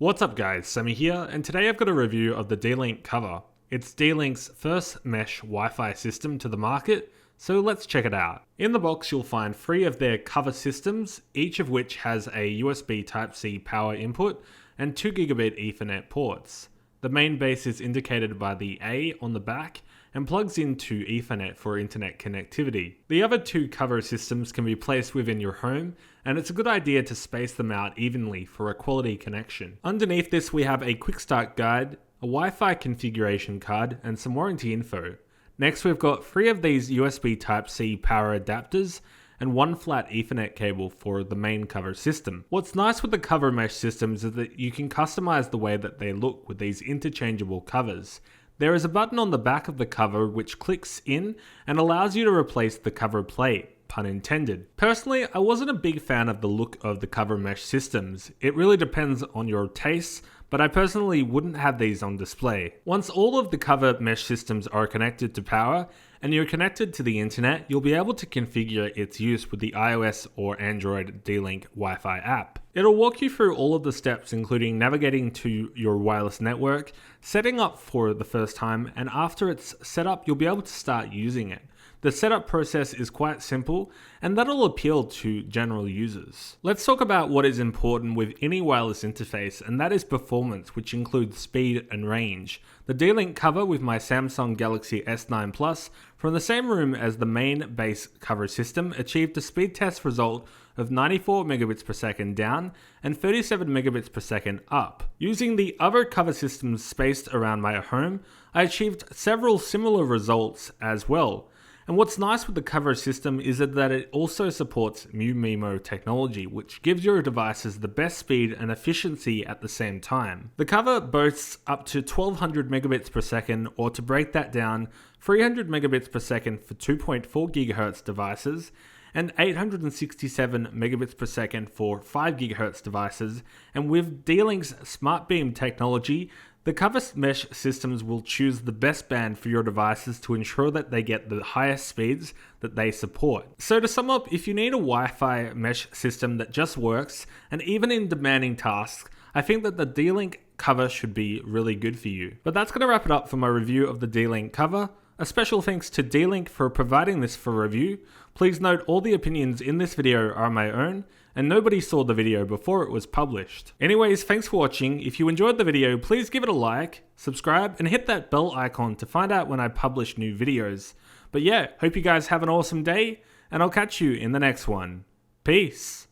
What's up guys, Sammy here, and today I've got a review of the D-Link cover. It's D-Link's first mesh Wi-Fi system to the market, so let's check it out. In the box you'll find 3 of their cover systems, each of which has a USB Type-C power input and 2 gigabit Ethernet ports. The main base is indicated by the A on the back and plugs into Ethernet for internet connectivity. The other 2 cover systems can be placed within your home, and it's a good idea to space them out evenly for a quality connection. Underneath this we have a quick start guide, a Wi-Fi configuration card, and some warranty info. Next we've got 3 of these USB Type-C power adapters and 1 flat Ethernet cable for the main cover system. What's nice with the cover mesh systems is that you can customize the way that they look with these interchangeable covers. There is a button on the back of the cover which clicks in and allows you to replace the cover plate, pun intended. Personally, I wasn't a big fan of the look of the cover mesh systems. It really depends on your tastes, but I personally wouldn't have these on display. Once all of the cover mesh systems are connected to power and you're connected to the internet, you'll be able to configure its use with the iOS or Android D-Link Wi-Fi app. It'll walk you through all of the steps, including navigating to your wireless network, setting up for the first time, and after it's set up, you'll be able to start using it. The setup process is quite simple, and that'll appeal to general users. Let's talk about what is important with any wireless interface, and that is performance, which includes speed and range. The D-Link cover with my Samsung Galaxy S9 Plus from the same room as the main base cover system achieved a speed test result of 94 megabits per second down and 37 megabits per second up. Using the other cover systems spaced around my home, I achieved several similar results as well. And what's nice with the cover system is that it also supports Mu-Mimo technology, which gives your devices the best speed and efficiency at the same time. The cover boasts up to 1200 megabits per second, or to break that down, 300 megabits per second for 2.4 GHz devices, and 867 megabits per second for 5 GHz devices, and with D-Link's Smart Beam technology, the cover mesh systems will choose the best band for your devices to ensure that they get the highest speeds that they support. So to sum up, if you need a Wi-Fi mesh system that just works, and even in demanding tasks, I think that the D-Link cover should be really good for you. But that's going to wrap it up for my review of the D-Link cover. A special thanks to D-Link for providing this for review. Please note all the opinions in this video are my own, and nobody saw the video before it was published. Anyways, thanks for watching. If you enjoyed the video, please give it a like, subscribe, and hit that bell icon to find out when I publish new videos. But yeah, hope you guys have an awesome day, and I'll catch you in the next one. Peace!